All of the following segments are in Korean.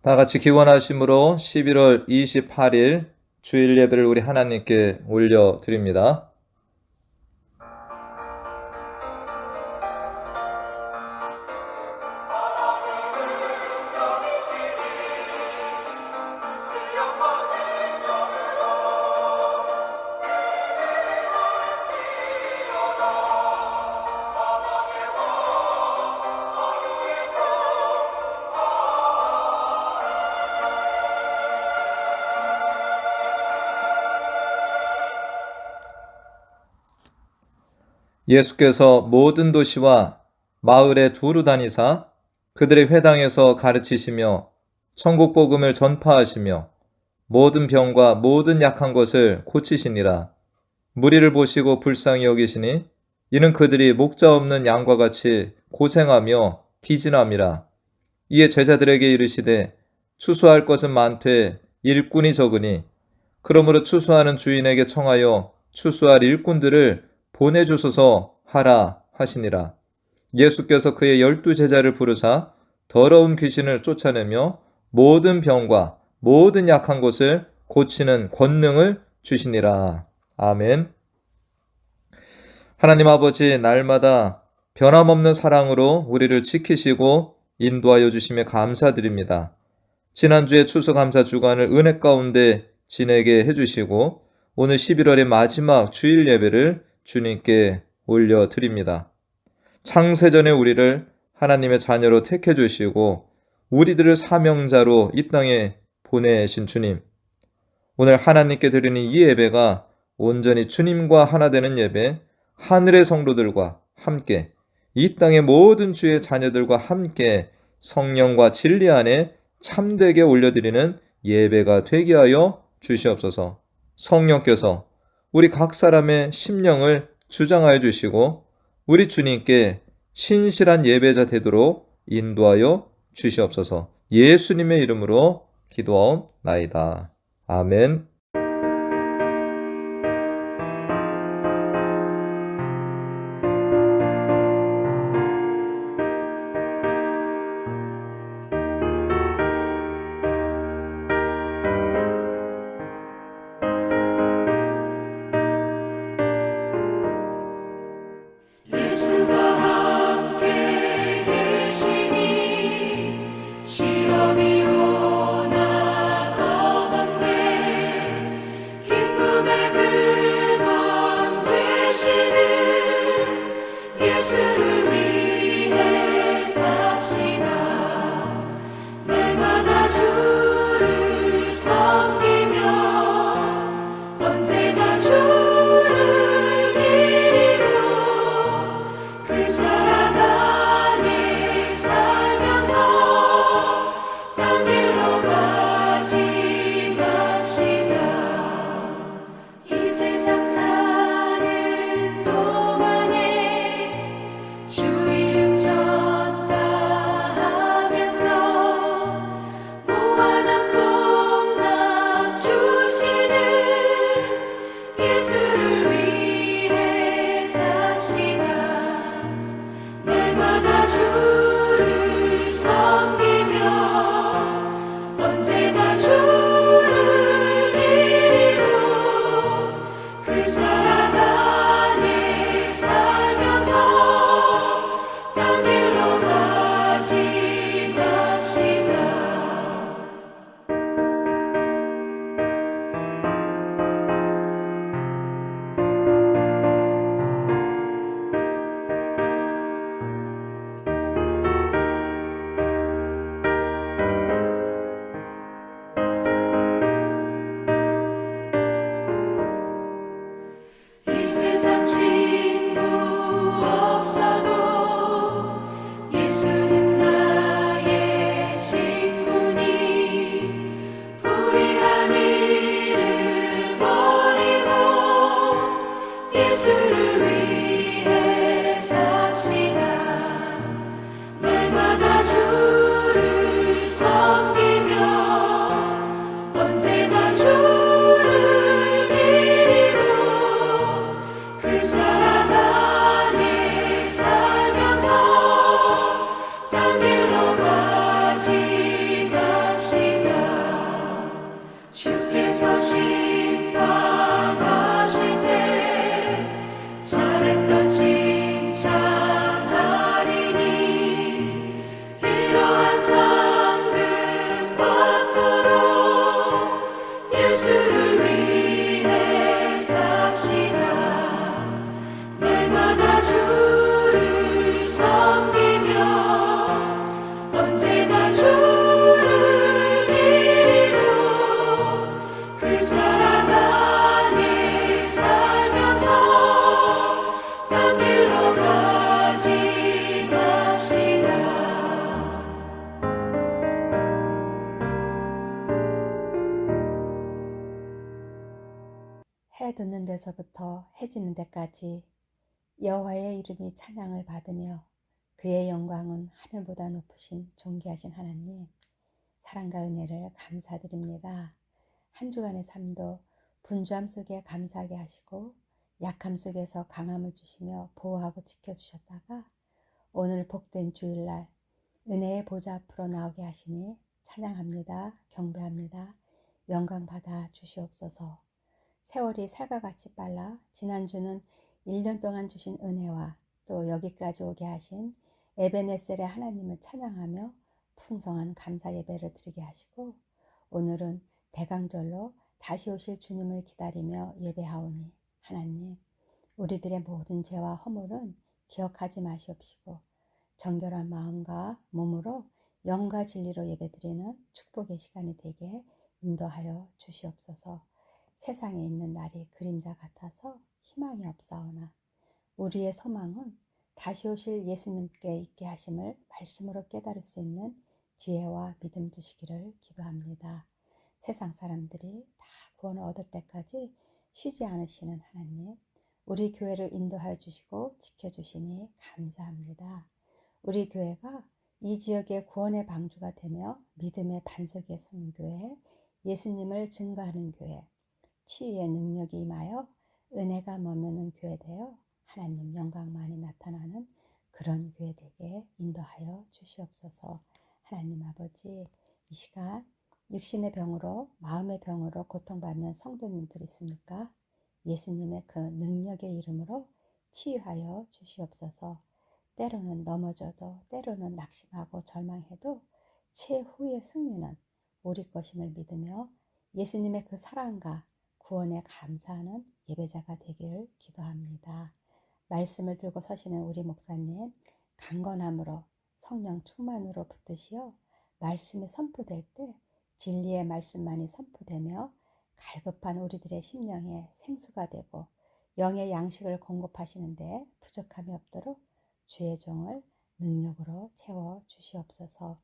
다 같이 기원하심으로 11월 28일 주일 예배를 우리 하나님께 올려드립니다. 예수께서 모든 도시와 마을에 두루 다니사 그들의 회당에서 가르치시며 천국 복음을 전파하시며 모든 병과 모든 약한 것을 고치시니라. 무리를 보시고 불쌍히 여기시니 이는 그들이 목자 없는 양과 같이 고생하며 피진함이라. 이에 제자들에게 이르시되 추수할 것은 많되 일꾼이 적으니 그러므로 추수하는 주인에게 청하여 추수할 일꾼들을 보내주소서 하라 하시니라. 예수께서 그의 12 제자를 부르사 더러운 귀신을 쫓아내며 모든 병과 모든 약한 것을 고치는 권능을 주시니라. 아멘. 하나님 아버지, 날마다 변함없는 사랑으로 우리를 지키시고 인도하여 주심에 감사드립니다. 지난주에 추수감사 주간을 은혜 가운데 지내게 해주시고 오늘 11월의 마지막 주일 예배를 주님께 올려드립니다. 창세전에 우리를 하나님의 자녀로 택해 주시고 우리들을 사명자로 이 땅에 보내신 주님, 오늘 하나님께 드리는 이 예배가 온전히 주님과 하나 되는 예배, 하늘의 성도들과 함께 이 땅의 모든 주의 자녀들과 함께 성령과 진리 안에 참되게 올려드리는 예배가 되게 하여 주시옵소서. 성령께서 우리 각 사람의 심령을 주장하여 주시고 우리 주님께 신실한 예배자 되도록 인도하여 주시옵소서. 예수님의 이름으로 기도하옵나이다. 아멘. 예수가 함께 계시니 시험이 오나 겁없네 해 돋는 데서부터 해 지는 데까지 여호와의 이름이 찬양을 받으며 그의 영광은 하늘보다 높으신 존귀하신 하나님, 사랑과 은혜를 감사드립니다. 한 주간의 삶도 분주함 속에 감사하게 하시고 약함 속에서 강함을 주시며 보호하고 지켜주셨다가 오늘 복된 주일날 은혜의 보좌 앞으로 나오게 하시니 찬양합니다. 경배합니다. 영광 받아 주시옵소서. 세월이 살과같이 빨라 지난주는 1년 동안 주신 은혜와 또 여기까지 오게 하신 에베네셀의 하나님을 찬양하며 풍성한 감사 예배를 드리게 하시고 오늘은 대강절로 다시 오실 주님을 기다리며 예배하오니 하나님, 우리들의 모든 죄와 허물은 기억하지 마시옵시고 정결한 마음과 몸으로 영과 진리로 예배드리는 축복의 시간이 되게 인도하여 주시옵소서. 세상에 있는 날이 그림자 같아서 희망이 없사오나 우리의 소망은 다시 오실 예수님께 있게 하심을 말씀으로 깨달을 수 있는 지혜와 믿음 주시기를 기도합니다. 세상 사람들이 다 구원을 얻을 때까지 쉬지 않으시는 하나님, 우리 교회를 인도하여 주시고 지켜주시니 감사합니다. 우리 교회가 이 지역의 구원의 방주가 되며 믿음의 반석에 서는 교회, 예수님을 증거하는 교회, 치유의 능력이 임하여 은혜가 머무는 교회 되어 하나님 영광 많이 나타나는 그런 교회 되게 인도하여 주시옵소서. 하나님 아버지, 이 시간 육신의 병으로 마음의 병으로 고통받는 성도님들 있습니까? 예수님의 그 능력의 이름으로 치유하여 주시옵소서. 때로는 넘어져도 때로는 낙심하고 절망해도 최후의 승리는 우리 것임을 믿으며 예수님의 그 사랑과 구원에 감사하는 예배자가 되기를 기도합니다. 말씀을 들고 서시는 우리 목사님, 강건함으로 성령 충만으로 붙드시어 말씀이 선포될 때 진리의 말씀만이 선포되며 갈급한 우리들의 심령에 생수가 되고 영의 양식을 공급하시는데 부족함이 없도록 주의 종을 능력으로 채워 주시옵소서.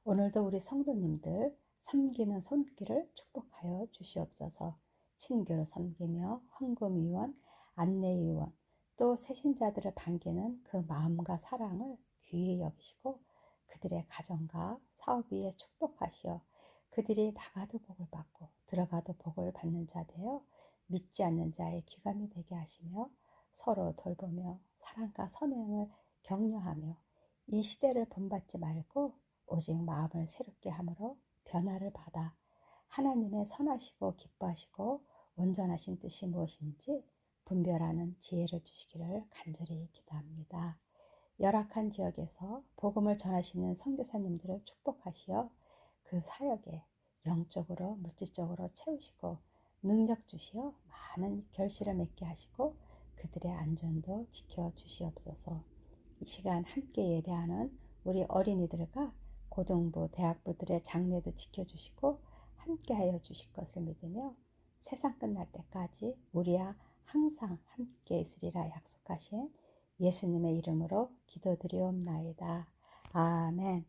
오늘도 우리 성도님들 섬기는 손길을 축복하여 주시옵소서. 친교로 섬기며 헌금위원, 안내위원, 또 새신자들을 반기는 그 마음과 사랑을 귀히 여기시고 그들의 가정과 사업 위에 축복하시어 그들이 나가도 복을 받고 들어가도 복을 받는 자 되어 믿지 않는 자의 귀감이 되게 하시며 서로 돌보며 사랑과 선행을 격려하며 이 시대를 본받지 말고 오직 마음을 새롭게 함으로 변화를 받아 하나님의 선하시고 기뻐하시고 온전하신 뜻이 무엇인지 분별하는 지혜를 주시기를 간절히 기도합니다. 열악한 지역에서 복음을 전하시는 선교사님들을 축복하시어 그 사역에 영적으로 물질적으로 채우시고 능력 주시어 많은 결실을 맺게 하시고 그들의 안전도 지켜주시옵소서. 이 시간 함께 예배하는 우리 어린이들과 고등부, 대학부들의 장래도 지켜주시고 함께하여 주실 것을 믿으며 세상 끝날 때까지 우리와 항상 함께 있으리라 약속하신 예수님의 이름으로 기도드리옵나이다. 아멘.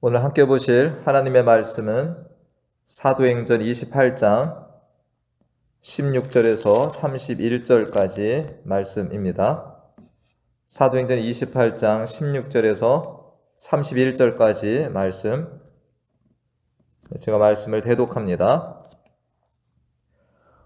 오늘 함께 보실 하나님의 말씀은 사도행전 28장 16절에서 31절까지 말씀입니다. 사도행전 28장 16절에서 31절까지 말씀, 제가 말씀을 대독합니다.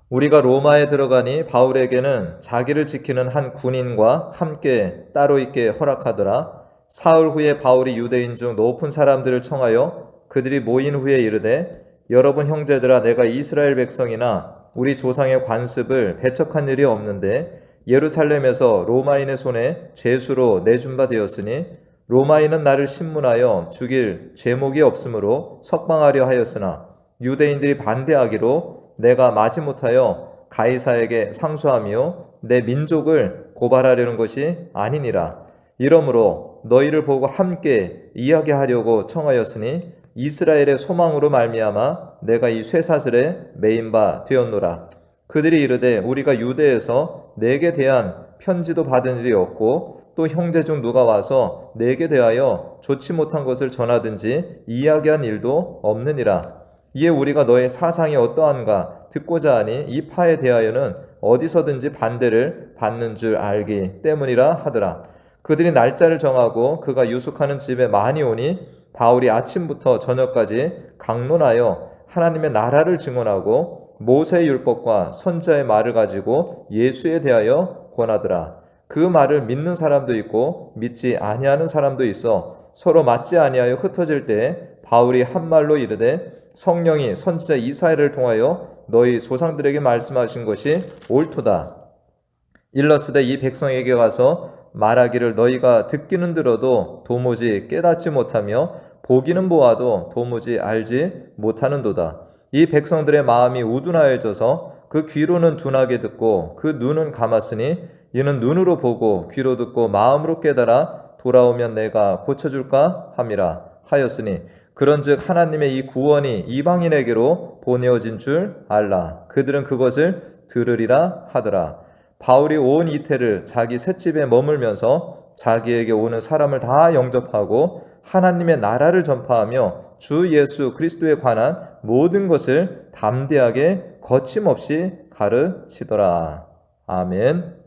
우리가 로마에 들어가니 바울에게는 자기를 지키는 한 군인과 함께 따로 있게 허락하더라. 사흘 후에 바울이 유대인 중 높은 사람들을 청하여 그들이 모인 후에 이르되, 여러분 형제들아, 내가 이스라엘 백성이나 우리 조상의 관습을 배척한 일이 없는데 예루살렘에서 로마인의 손에 죄수로 내준 바 되었으니 로마인은 나를 신문하여 죽일 죄목이 없으므로 석방하려 하였으나 유대인들이 반대하기로 내가 마지못하여 가이사에게 상소하며 내 민족을 고발하려는 것이 아니니라. 이러므로 너희를 보고 함께 이야기하려고 청하였으니 이스라엘의 소망으로 말미암아 내가 이 쇠사슬에 매인 바 되었노라. 그들이 이르되 우리가 유대에서 내게 대한 편지도 받은 일이 없고 또 형제 중 누가 와서 내게 대하여 좋지 못한 것을 전하든지 이야기한 일도 없느니라. 이에 우리가 너의 사상이 어떠한가 듣고자 하니 이 파에 대하여는 어디서든지 반대를 받는 줄 알기 때문이라 하더라. 그들이 날짜를 정하고 그가 유숙하는 집에 많이 오니 바울이 아침부터 저녁까지 강론하여 하나님의 나라를 증언하고 모세의 율법과 선지자의 말을 가지고 예수에 대하여 권하더라. 그 말을 믿는 사람도 있고 믿지 아니하는 사람도 있어 서로 맞지 아니하여 흩어질 때에 바울이 한 말로 이르되 성령이 선지자 이사야를 통하여 너희 조상들에게 말씀하신 것이 옳도다. 일러스되 이 백성에게 가서 말하기를 너희가 듣기는 들어도 도무지 깨닫지 못하며 보기는 보아도 도무지 알지 못하는도다. 이 백성들의 마음이 우둔하여져서 그 귀로는 둔하게 듣고 그 눈은 감았으니 이는 눈으로 보고 귀로 듣고 마음으로 깨달아 돌아오면 내가 고쳐줄까 함이라 하였으니 그런즉 하나님의 이 구원이 이방인에게로 보내어진 줄 알라. 그들은 그것을 들으리라 하더라. 바울이 온 이태를 자기 셋집에 머물면서 자기에게 오는 사람을 다 영접하고 하나님의 나라를 전파하며 주 예수 그리스도에 관한 모든 것을 담대하게 거침없이 가르치더라. 아멘.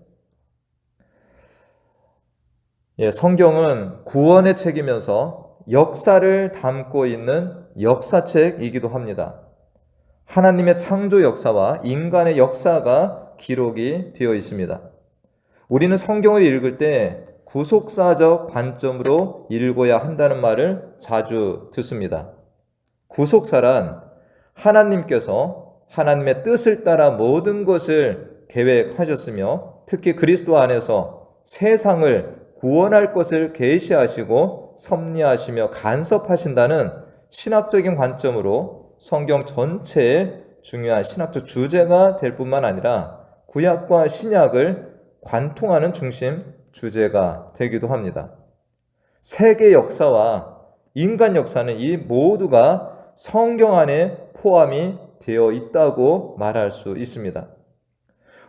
성경은 구원의 책이면서 역사를 담고 있는 역사책이기도 합니다. 하나님의 창조 역사와 인간의 역사가 기록이 되어 있습니다. 우리는 성경을 읽을 때 구속사적 관점으로 읽어야 한다는 말을 자주 듣습니다. 구속사란 하나님께서 하나님의 뜻을 따라 모든 것을 계획하셨으며 특히 그리스도 안에서 세상을 구원할 것을 계시하시고 섭리하시며 간섭하신다는 신학적인 관점으로 성경 전체의 중요한 신학적 주제가 될 뿐만 아니라 구약과 신약을 관통하는 중심 주제가 되기도 합니다. 세계 역사와 인간 역사는 이 모두가 성경 안에 포함이 되어 있다고 말할 수 있습니다.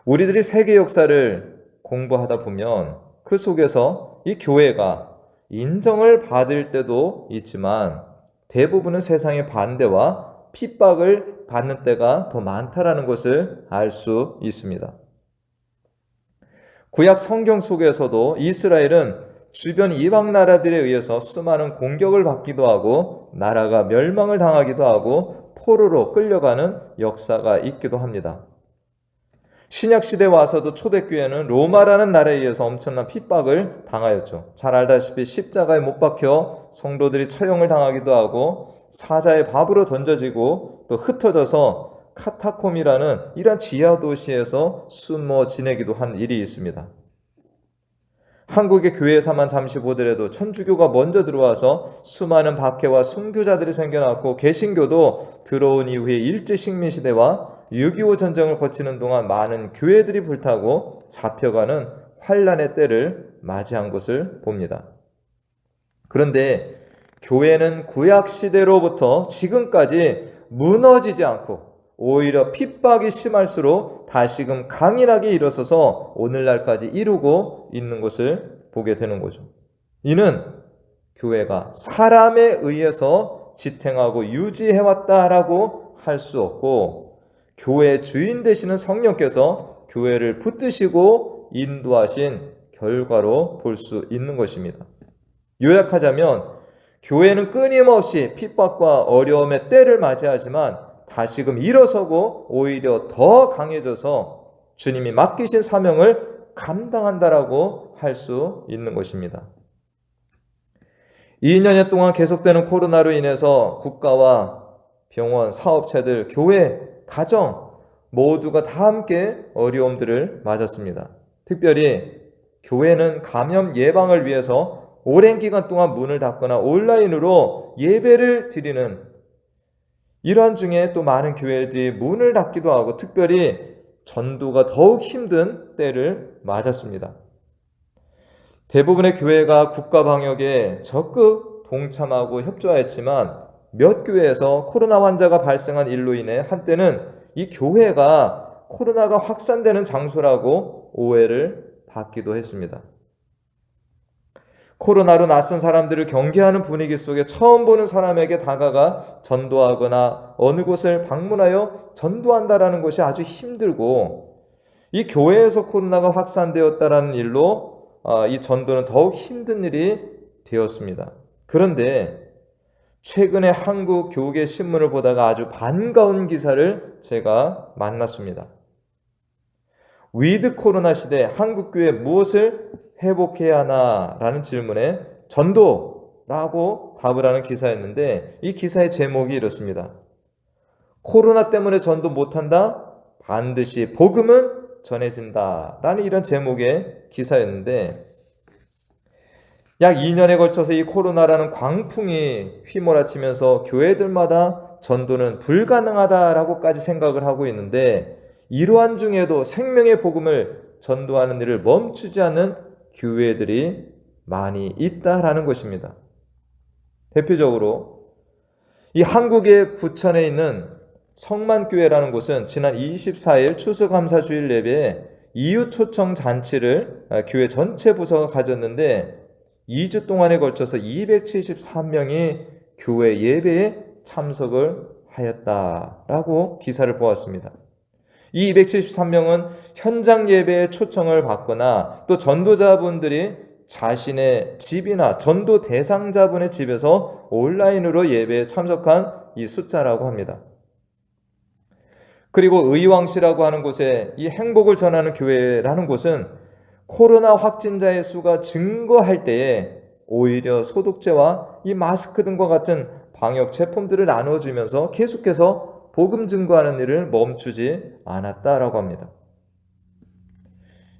우리들이 세계 역사를 공부하다 보면 그 속에서 이 교회가 인정을 받을 때도 있지만 대부분은 세상의 반대와 핍박을 받는 때가 더 많다라는 것을 알 수 있습니다. 구약 성경 속에서도 이스라엘은 주변 이방 나라들에 의해서 수많은 공격을 받기도 하고 나라가 멸망을 당하기도 하고 포로로 끌려가는 역사가 있기도 합니다. 신약시대에 와서도 초대교회는 로마라는 나라에 의해서 엄청난 핍박을 당하였죠. 잘 알다시피 십자가에 못 박혀 성도들이 처형을 당하기도 하고 사자의 밥으로 던져지고 또 흩어져서 카타콤이라는 이런 지하 도시에서 숨어 지내기도 한 일이 있습니다. 한국의 교회에서만 잠시 보더라도 천주교가 먼저 들어와서 수많은 박해와 순교자들이 생겨났고 개신교도 들어온 이후에 일제식민시대와 6.25 전쟁을 거치는 동안 많은 교회들이 불타고 잡혀가는 환란의 때를 맞이한 것을 봅니다. 그런데 교회는 구약시대로부터 지금까지 무너지지 않고 오히려 핍박이 심할수록 다시금 강인하게 일어서서 오늘날까지 이루고 있는 것을 보게 되는 거죠. 이는 교회가 사람에 의해서 지탱하고 유지해왔다라고 할 수 없고 교회의 주인 되시는 성령께서 교회를 붙드시고 인도하신 결과로 볼 수 있는 것입니다. 요약하자면 교회는 끊임없이 핍박과 어려움의 때를 맞이하지만 다시금 일어서고 오히려 더 강해져서 주님이 맡기신 사명을 감당한다라고 할 수 있는 것입니다. 2년여 동안 계속되는 코로나로 인해서 국가와 병원, 사업체들, 교회, 가정 모두가 다 함께 어려움들을 맞았습니다. 특별히 교회는 감염 예방을 위해서 오랜 기간 동안 문을 닫거나 온라인으로 예배를 드리는 이러한 중에 또 많은 교회들이 문을 닫기도 하고 특별히 전도가 더욱 힘든 때를 맞았습니다. 대부분의 교회가 국가 방역에 적극 동참하고 협조하였지만 몇 교회에서 코로나 환자가 발생한 일로 인해 한때는 이 교회가 코로나가 확산되는 장소라고 오해를 받기도 했습니다. 코로나로 낯선 사람들을 경계하는 분위기 속에 처음 보는 사람에게 다가가 전도하거나 어느 곳을 방문하여 전도한다라는 것이 아주 힘들고 이 교회에서 코로나가 확산되었다라는 일로 이 전도는 더욱 힘든 일이 되었습니다. 그런데 최근에 한국 교계 신문을 보다가 아주 반가운 기사를 제가 만났습니다. 위드 코로나 시대 한국교회 무엇을 회복해야 하나라는 질문에 전도라고 답을 하는 기사였는데 이 기사의 제목이 이렇습니다. 코로나 때문에 전도 못한다? 반드시 복음은 전해진다 라는 이런 제목의 기사였는데 약 2년에 걸쳐서 이 코로나라는 광풍이 휘몰아치면서 교회들마다 전도는 불가능하다라고까지 생각을 하고 있는데 이러한 중에도 생명의 복음을 전도하는 일을 멈추지 않는 교회들이 많이 있다라는 것입니다. 대표적으로 이 한국의 부천에 있는 성만교회라는 곳은 지난 24일 추수감사주일 예배에 이웃 초청 잔치를 교회 전체 부서가 가졌는데 2주 동안에 걸쳐서 273명이 교회 예배에 참석을 하였다라고 기사를 보았습니다. 이 273명은 현장 예배에 초청을 받거나 또 전도자분들이 자신의 집이나 전도 대상자분의 집에서 온라인으로 예배에 참석한 이 숫자라고 합니다. 그리고 의왕시라고 하는 곳에 이 행복을 전하는 교회라는 곳은 코로나 확진자의 수가 증가할 때에 오히려 소독제와 이 마스크 등과 같은 방역 제품들을 나눠주면서 계속해서 복음 증거하는 일을 멈추지 않았다라고 합니다.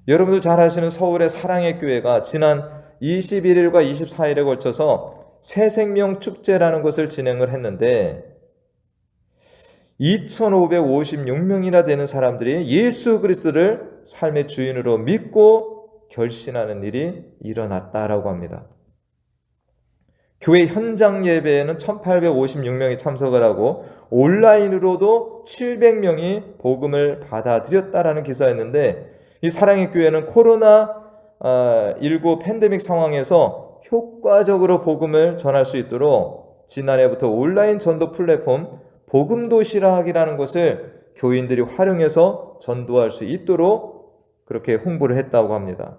여러분들 잘 아시는 서울의 사랑의 교회가 지난 21일과 24일에 걸쳐서 새생명 축제라는 것을 진행을 했는데 2,556명이나 되는 사람들이 예수 그리스도를 삶의 주인으로 믿고 결신하는 일이 일어났다라고 합니다. 교회 현장 예배에는 1,856명이 참석을 하고 온라인으로도 700명이 복음을 받아들였다라는 기사였는데 이 사랑의 교회는 코로나19 팬데믹 상황에서 효과적으로 복음을 전할 수 있도록 지난해부터 온라인 전도 플랫폼 복음도시락이라는 것을 교인들이 활용해서 전도할 수 있도록 그렇게 홍보를 했다고 합니다.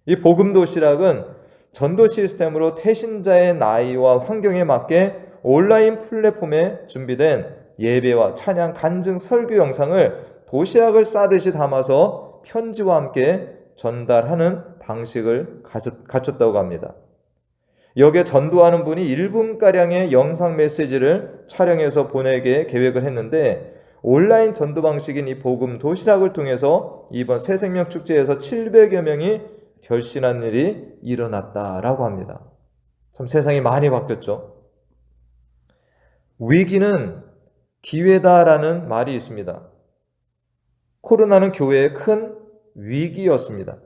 이 복음도시락은 전도 시스템으로 태신자의 나이와 환경에 맞게 온라인 플랫폼에 준비된 예배와 찬양, 간증, 설교 영상을 도시락을 싸듯이 담아서 편지와 함께 전달하는 방식을 갖췄다고 합니다. 여기에 전도하는 분이 1분가량의 영상 메시지를 촬영해서 보내게 계획을 했는데 온라인 전도 방식인 이 복음 도시락을 통해서 이번 새생명 축제에서 700여 명이 결신한 일이 일어났다라고 합니다. 참 세상이 많이 바뀌었죠. 위기는 기회다라는 말이 있습니다. 코로나는 교회의 큰 위기였습니다.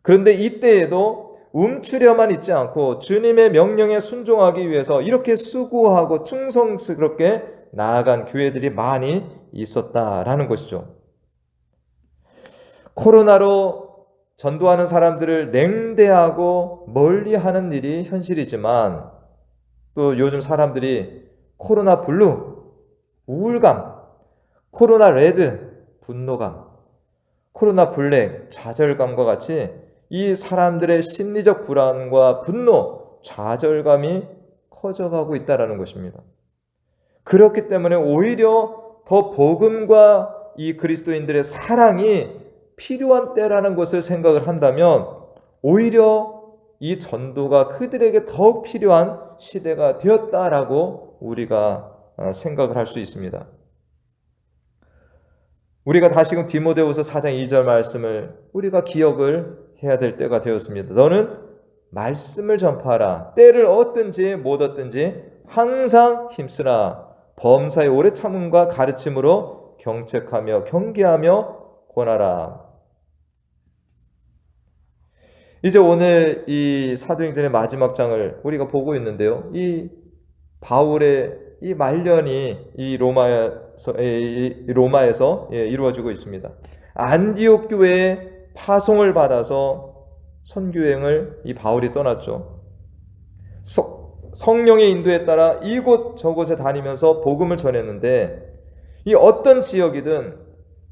그런데 이때에도 움츠려만 있지 않고 주님의 명령에 순종하기 위해서 이렇게 수고하고 충성스럽게 나아간 교회들이 많이 있었다라는 것이죠. 코로나로 전도하는 사람들을 냉대하고 멀리하는 일이 현실이지만 또 요즘 사람들이 코로나 블루, 우울감, 코로나 레드, 분노감, 코로나 블랙, 좌절감과 같이 이 사람들의 심리적 불안과 분노, 좌절감이 커져가고 있다는 것입니다. 그렇기 때문에 오히려 더 복음과 이 그리스도인들의 사랑이 필요한 때라는 것을 생각을 한다면 오히려 이 전도가 그들에게 더욱 필요한 시대가 되었다라고 우리가 생각을 할 수 있습니다. 우리가 다시금 디모데후서 4장 2절 말씀을 우리가 기억을 해야 될 때가 되었습니다. 너는 말씀을 전파하라. 때를 얻든지 못 얻든지 항상 힘쓰라. 범사의 오래 참음과 가르침으로 경책하며 경계하며 권하라. 이제 오늘 이 사도행전의 마지막 장을 우리가 보고 있는데요. 이 바울의 이 말년이 이 로마에서 이루어지고 있습니다. 안디옥 교회에 파송을 받아서 선교행을 이 바울이 떠났죠. 성령의 인도에 따라 이곳 저곳에 다니면서 복음을 전했는데, 이 어떤 지역이든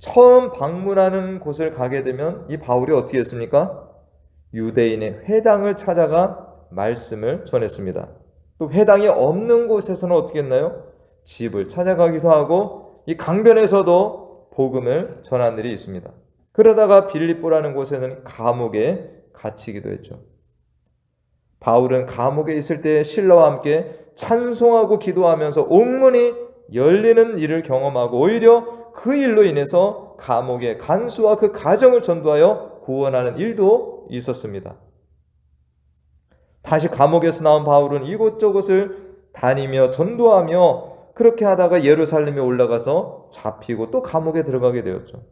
처음 방문하는 곳을 가게 되면 이 바울이 어떻게 했습니까? 유대인의 회당을 찾아가 말씀을 전했습니다. 또 회당이 없는 곳에서는 어떻게 했나요? 집을 찾아가기도 하고 이 강변에서도 복음을 전한 일이 있습니다. 그러다가 빌립보라는 곳에는 감옥에 갇히기도 했죠. 바울은 감옥에 있을 때 신라와 함께 찬송하고 기도하면서 옥문이 열리는 일을 경험하고 오히려 그 일로 인해서 감옥의 간수와 그 가정을 전도하여 구원하는 일도 있었습니다. 다시 감옥에서 나온 바울은 이곳저곳을 다니며 전도하며 그렇게 하다가 예루살렘에 올라가서 잡히고 또 감옥에 들어가게 되었죠.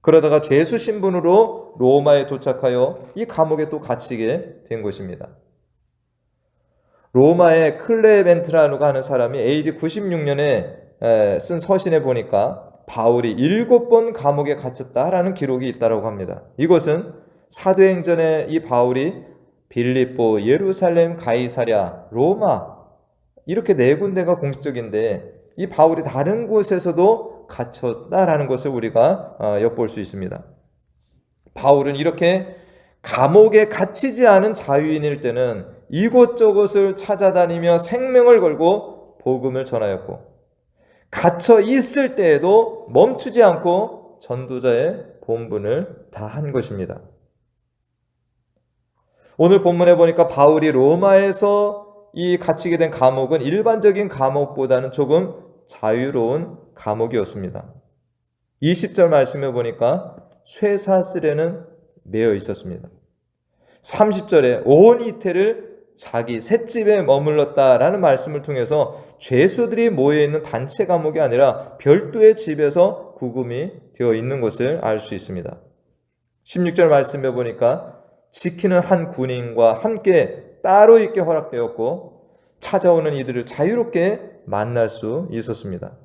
그러다가 죄수 신분으로 로마에 도착하여 이 감옥에 또 갇히게 된 것입니다. 로마의 클레멘트라고 하는 사람이 AD 96년에 쓴 서신에 보니까 바울이 7번 감옥에 갇혔다라는 기록이 있다고 합니다. 이것은 사도행전에 이 바울이 빌립보, 예루살렘, 가이사랴, 로마 이렇게 4군데가 공식적인데 이 바울이 다른 곳에서도 갇혔다라는 것을 우리가 엿볼 수 있습니다. 바울은 이렇게 감옥에 갇히지 않은 자유인일 때는 이곳저곳을 찾아다니며 생명을 걸고 복음을 전하였고, 갇혀 있을 때에도 멈추지 않고 전도자의 본분을 다한 것입니다. 오늘 본문에 보니까 바울이 로마에서 이 갇히게 된 감옥은 일반적인 감옥보다는 조금 자유로운 감옥이었습니다. 20절 말씀에 보니까 쇠사슬에는 매여 있었습니다. 30절에 온 이태를 자기 셋집에 머물렀다라는 말씀을 통해서 죄수들이 모여있는 단체 감옥이 아니라 별도의 집에서 구금이 되어 있는 것을 알 수 있습니다. 16절 말씀에 보니까 지키는 한 군인과 함께 따로 있게 허락되었고 찾아오는 이들을 자유롭게 만날 수 있었습니다.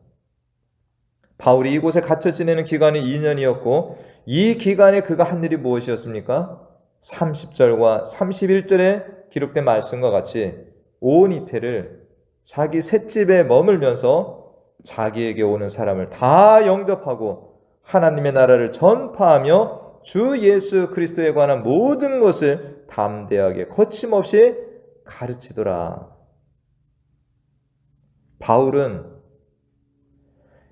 바울이 이곳에 갇혀 지내는 기간이 2년이었고 이 기간에 그가 한 일이 무엇이었습니까? 30절과 31절에 기록된 말씀과 같이 온 이태를 자기 셋집에 머물면서 자기에게 오는 사람을 다 영접하고 하나님의 나라를 전파하며 주 예수 그리스도에 관한 모든 것을 담대하게 거침없이 가르치더라. 바울은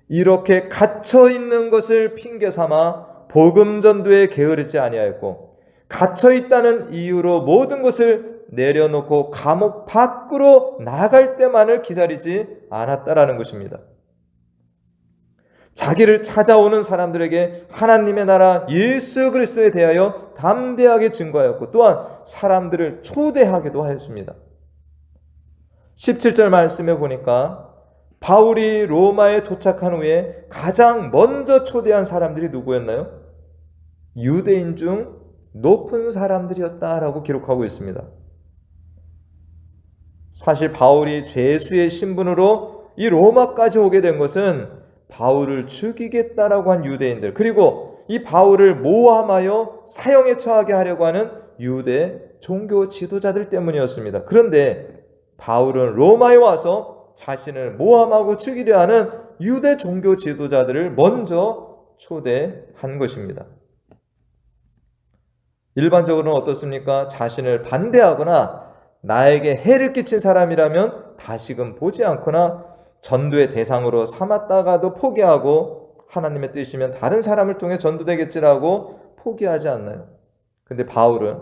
이렇게 갇혀 있는 것을 핑계 삼아 복음 전도에 게으르지 아니하였고, 갇혀 있다는 이유로 모든 것을 내려놓고 감옥 밖으로 나갈 때만을 기다리지 않았다라는 것입니다. 자기를 찾아오는 사람들에게 하나님의 나라 예수 그리스도에 대하여 담대하게 증거하였고 또한 사람들을 초대하기도 하였습니다. 17절 말씀에 보니까 바울이 로마에 도착한 후에 가장 먼저 초대한 사람들이 누구였나요? 유대인 중 높은 사람들이었다라고 기록하고 있습니다. 사실 바울이 죄수의 신분으로 이 로마까지 오게 된 것은 바울을 죽이겠다라고 한 유대인들, 그리고 이 바울을 모함하여 사형에 처하게 하려고 하는 유대 종교 지도자들 때문이었습니다. 그런데 바울은 로마에 와서 자신을 모함하고 죽이려 하는 유대 종교 지도자들을 먼저 초대한 것입니다. 일반적으로는 어떻습니까? 자신을 반대하거나 나에게 해를 끼친 사람이라면 다시금 보지 않거나 전도의 대상으로 삼았다가도 포기하고 하나님의 뜻이면 다른 사람을 통해 전도되겠지라고 포기하지 않나요? 근데 바울은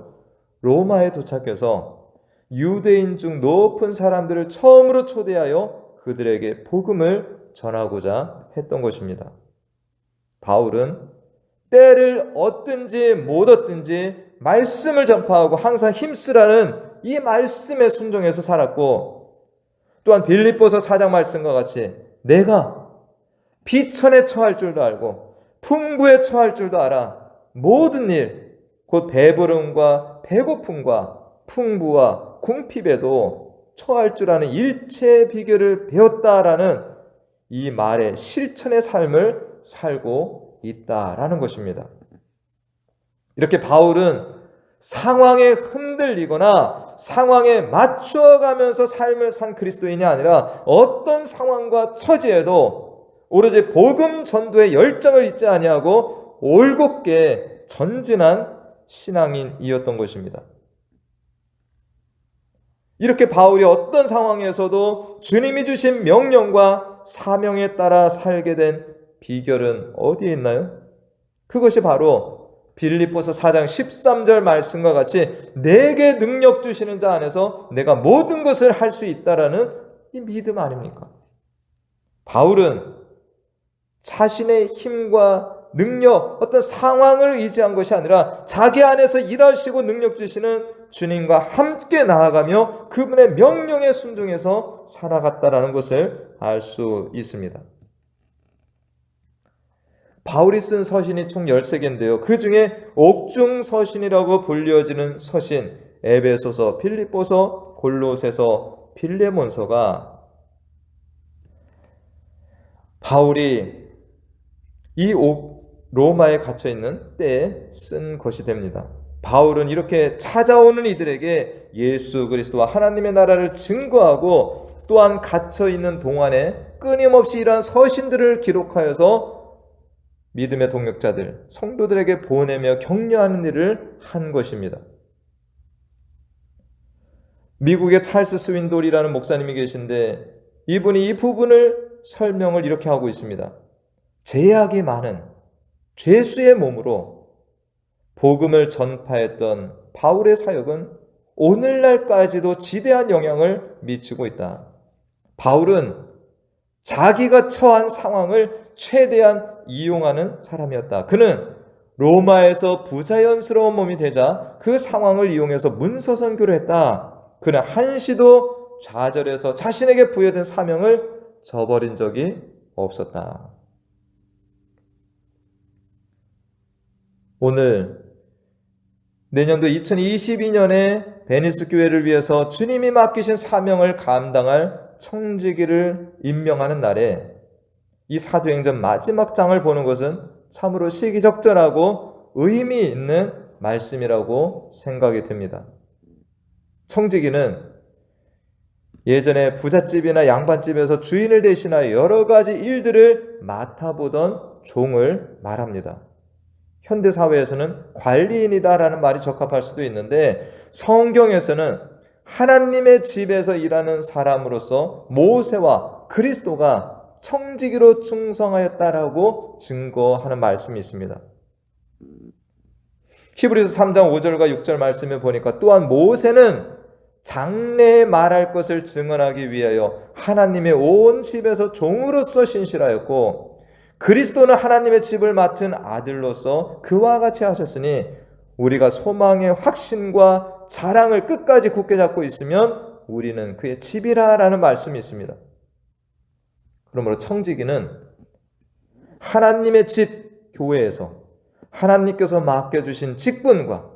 로마에 도착해서 유대인 중 높은 사람들을 처음으로 초대하여 그들에게 복음을 전하고자 했던 것입니다. 바울은 때를 얻든지 못 얻든지 말씀을 전파하고 항상 힘쓰라는 이 말씀에 순종해서 살았고, 또한 빌립보서 4장 말씀과 같이 내가 비천에 처할 줄도 알고 풍부에 처할 줄도 알아 모든 일 곧 배부름과 배고픔과 풍부와 궁핍에도 처할 줄 아는 일체의 비결을 배웠다라는 이 말의 실천의 삶을 살고 있다라는 것입니다. 이렇게 바울은 상황에 흔들리거나 상황에 맞춰가면서 삶을 산 그리스도인이 아니라 어떤 상황과 처지에도 오로지 복음 전도의 열정을 잊지 아니하고 올곧게 전진한 신앙인이었던 것입니다. 이렇게 바울이 어떤 상황에서도 주님이 주신 명령과 사명에 따라 살게 된 비결은 어디에 있나요? 그것이 바로 빌립보서 4장 13절 말씀과 같이 내게 능력 주시는 자 안에서 내가 모든 것을 할 수 있다라는 이 믿음 아닙니까? 바울은 자신의 힘과 능력, 어떤 상황을 의지한 것이 아니라 자기 안에서 일하시고 능력 주시는 주님과 함께 나아가며 그분의 명령에 순종해서 살아갔다라는 것을 알 수 있습니다. 바울이 쓴 서신이 총 13개인데요. 그 중에 옥중 서신이라고 불려지는 서신, 에베소서, 빌립보서, 골로새서, 빌레몬서가 바울이 이 로마에 갇혀있는 때에 쓴 것이 됩니다. 바울은 이렇게 찾아오는 이들에게 예수 그리스도와 하나님의 나라를 증거하고 또한 갇혀있는 동안에 끊임없이 이러한 서신들을 기록하여서 믿음의 동역자들, 성도들에게 보내며 격려하는 일을 한 것입니다. 미국의 찰스 스윈돌이라는 목사님이 계신데 이분이 이 부분을 설명을 이렇게 하고 있습니다. 제약이 많은 죄수의 몸으로 복음을 전파했던 바울의 사역은 오늘날까지도 지대한 영향을 미치고 있다. 바울은 자기가 처한 상황을 최대한 이용하는 사람이었다. 그는 로마에서 부자연스러운 몸이 되자 그 상황을 이용해서 문서 선교를 했다. 그는 한시도 좌절해서 자신에게 부여된 사명을 저버린 적이 없었다. 오늘 내년도 2022년에 베니스 교회를 위해서 주님이 맡기신 사명을 감당할 청지기를 임명하는 날에 이 사도행전 마지막 장을 보는 것은 참으로 시기적절하고 의미 있는 말씀이라고 생각이 듭니다. 청지기는 예전에 부잣집이나 양반집에서 주인을 대신하여 여러 가지 일들을 맡아보던 종을 말합니다. 현대사회에서는 관리인이다라는 말이 적합할 수도 있는데 성경에서는 하나님의 집에서 일하는 사람으로서 모세와 그리스도가 청지기로 충성하였다라고 증거하는 말씀이 있습니다. 히브리서 3장 5절과 6절 말씀에 보니까 또한 모세는 장래에 말할 것을 증언하기 위하여 하나님의 온 집에서 종으로서 신실하였고 그리스도는 하나님의 집을 맡은 아들로서 그와 같이 하셨으니 우리가 소망의 확신과 자랑을 끝까지 굳게 잡고 있으면 우리는 그의 집이라라는 말씀이 있습니다. 그러므로 청지기는 하나님의 집 교회에서 하나님께서 맡겨주신 직분과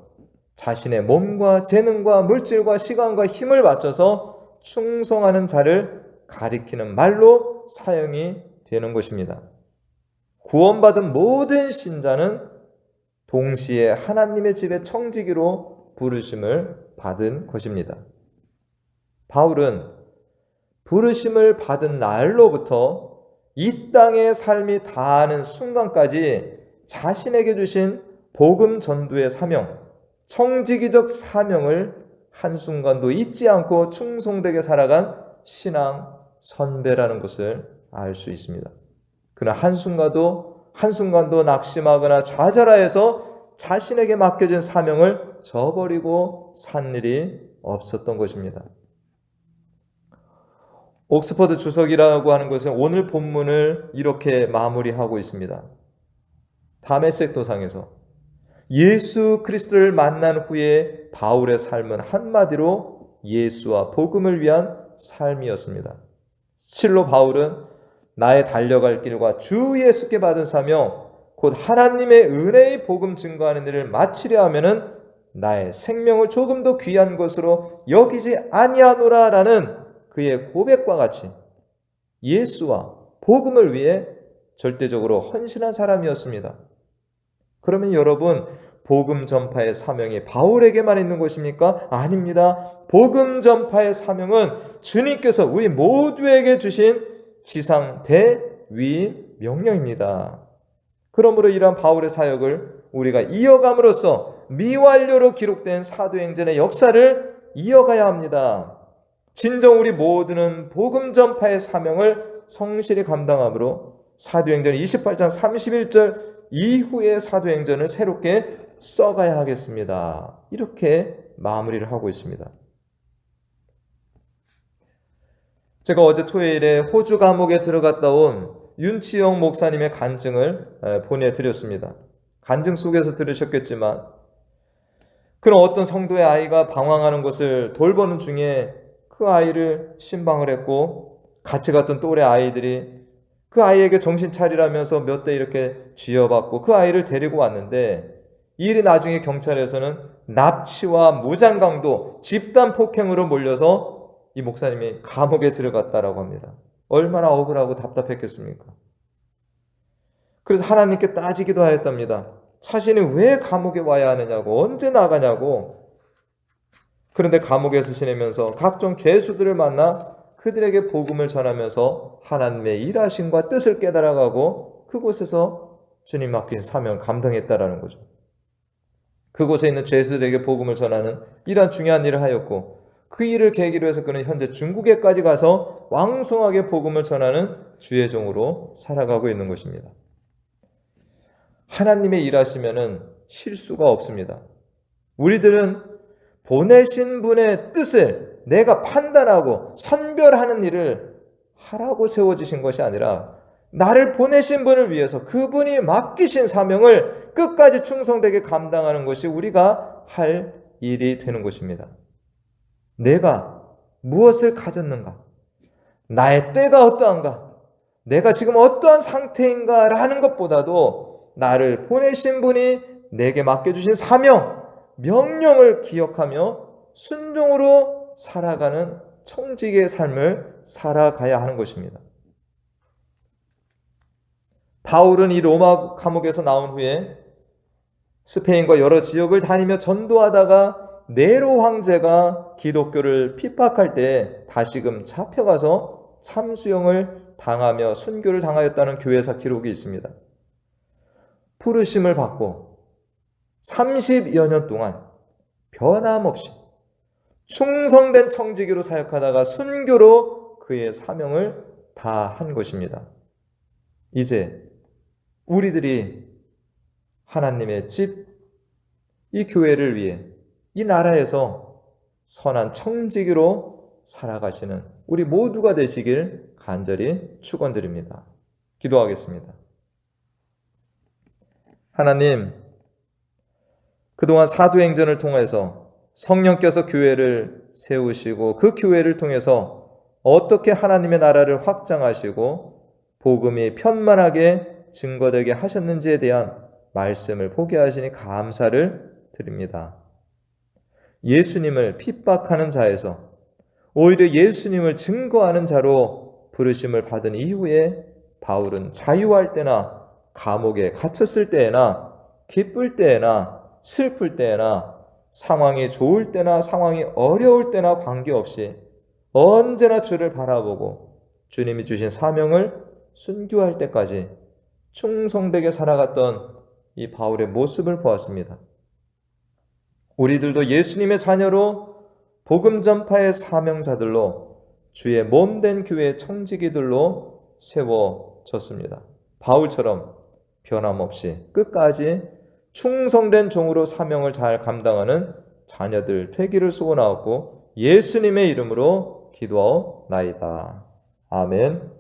자신의 몸과 재능과 물질과 시간과 힘을 바쳐서 충성하는 자를 가리키는 말로 사용이 되는 것입니다. 구원받은 모든 신자는 동시에 하나님의 집의 청지기로 부르심을 받은 것입니다. 바울은 부르심을 받은 날로부터 이 땅의 삶이 다하는 순간까지 자신에게 주신 복음 전도의 사명, 청지기적 사명을 한순간도 잊지 않고 충성되게 살아간 신앙 선배라는 것을 알 수 있습니다. 그러나 한순간도 낙심하거나 좌절하여서 자신에게 맡겨진 사명을 저버리고 산 일이 없었던 것입니다. 옥스퍼드 주석이라고 하는 것은 오늘 본문을 이렇게 마무리하고 있습니다. 다메섹 도상에서 예수 그리스도를 만난 후에 바울의 삶은 한마디로 예수와 복음을 위한 삶이었습니다. 실로 바울은 나의 달려갈 길과 주 예수께 받은 사명, 곧 하나님의 은혜의 복음 증거하는 일을 마치려 하면은 나의 생명을 조금 더 귀한 것으로 여기지 아니하노라라는 그의 고백과 같이 예수와 복음을 위해 절대적으로 헌신한 사람이었습니다. 그러면 여러분, 복음 전파의 사명이 바울에게만 있는 것입니까? 아닙니다. 복음 전파의 사명은 주님께서 우리 모두에게 주신 지상 대위 명령입니다. 그러므로 이러한 바울의 사역을 우리가 이어감으로써 미완료로 기록된 사도행전의 역사를 이어가야 합니다. 진정 우리 모두는 복음 전파의 사명을 성실히 감당함으로 사도행전 28장 31절 이후의 사도행전을 새롭게 써가야 하겠습니다. 이렇게 마무리를 하고 있습니다. 제가 어제 토요일에 호주 감옥에 들어갔다 온 윤치영 목사님의 간증을 보내드렸습니다. 간증 속에서 들으셨겠지만 그런 어떤 성도의 아이가 방황하는 것을 돌보는 중에 그 아이를 신방을 했고 같이 갔던 또래 아이들이 그 아이에게 정신 차리라면서 몇 대 이렇게 쥐어받고 그 아이를 데리고 왔는데 이 일이 나중에 경찰에서는 납치와 무장강도, 집단 폭행으로 몰려서 이 목사님이 감옥에 들어갔다라고 합니다. 얼마나 억울하고 답답했겠습니까? 그래서 하나님께 따지기도 하였답니다. 자신이 왜 감옥에 와야 하느냐고, 언제 나가냐고. 그런데 감옥에서 지내면서 각종 죄수들을 만나 그들에게 복음을 전하면서 하나님의 일하심과 뜻을 깨달아가고 그곳에서 주님 맡긴 사명을 감당했다라는 거죠. 그곳에 있는 죄수들에게 복음을 전하는 이러한 중요한 일을 하였고 그 일을 계기로 해서 그는 현재 중국에까지 가서 왕성하게 복음을 전하는 주의 종으로 살아가고 있는 것입니다. 하나님의 일하시면은 실수가 없습니다. 우리들은 보내신 분의 뜻을 내가 판단하고 선별하는 일을 하라고 세워주신 것이 아니라 나를 보내신 분을 위해서 그분이 맡기신 사명을 끝까지 충성되게 감당하는 것이 우리가 할 일이 되는 것입니다. 내가 무엇을 가졌는가? 나의 때가 어떠한가? 내가 지금 어떠한 상태인가? 라는 것보다도 나를 보내신 분이 내게 맡겨주신 사명, 명령을 기억하며 순종으로 살아가는 청지기의 삶을 살아가야 하는 것입니다. 바울은 이 로마 감옥에서 나온 후에 스페인과 여러 지역을 다니며 전도하다가 네로 황제가 기독교를 핍박할 때 다시금 잡혀가서 참수형을 당하며 순교를 당하였다는 교회사 기록이 있습니다. 부르심을 받고 30여 년 동안 변함없이 충성된 청지기로 사역하다가 순교로 그의 사명을 다한 것입니다. 이제 우리들이 하나님의 집, 이 교회를 위해 이 나라에서 선한 청지기로 살아가시는 우리 모두가 되시길 간절히 축원드립니다. 기도하겠습니다. 하나님, 그동안 사도행전을 통해서 성령께서 교회를 세우시고 그 교회를 통해서 어떻게 하나님의 나라를 확장하시고 복음이 편만하게 증거되게 하셨는지에 대한 말씀을 보게 하시니 감사를 드립니다. 예수님을 핍박하는 자에서 오히려 예수님을 증거하는 자로 부르심을 받은 이후에 바울은 자유할 때나 감옥에 갇혔을 때에나 기쁠 때에나 슬플 때에나 상황이 좋을 때나 상황이 어려울 때나 관계없이 언제나 주를 바라보고 주님이 주신 사명을 순교할 때까지 충성되게 살아갔던 이 바울의 모습을 보았습니다. 우리들도 예수님의 자녀로 복음 전파의 사명자들로 주의 몸된 교회의 청지기들로 세워졌습니다. 바울처럼 변함없이 끝까지 충성된 종으로 사명을 잘 감당하는 자녀들 되기를 소원하옵고 예수님의 이름으로 기도하옵나이다. 아멘.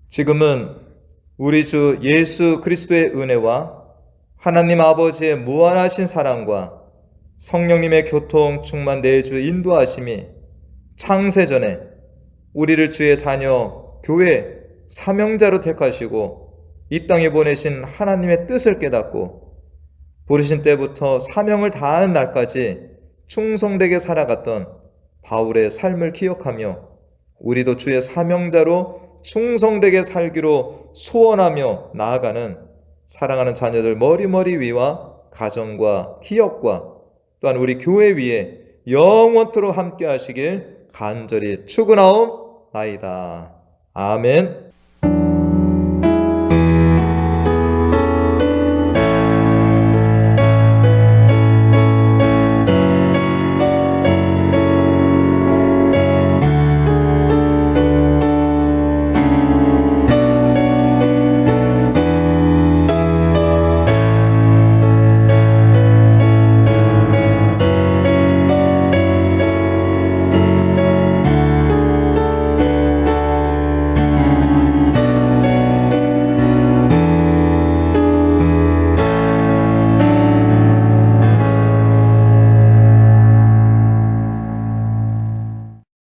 지금은 우리 주 예수 그리스도의 은혜와 하나님 아버지의 무한하신 사랑과 성령님의 교통 충만 내주 인도하심이 창세전에 우리를 주의 자녀 교회 사명자로 택하시고 이 땅에 보내신 하나님의 뜻을 깨닫고 부르신 때부터 사명을 다하는 날까지 충성되게 살아갔던 바울의 삶을 기억하며 우리도 주의 사명자로 충성되게 살기로 소원하며 나아가는 사랑하는 자녀들 머리머리 위와 가정과 기업과 또한 우리 교회 위에 영원토록 함께 하시길 간절히 축원하옵나이다. 아멘.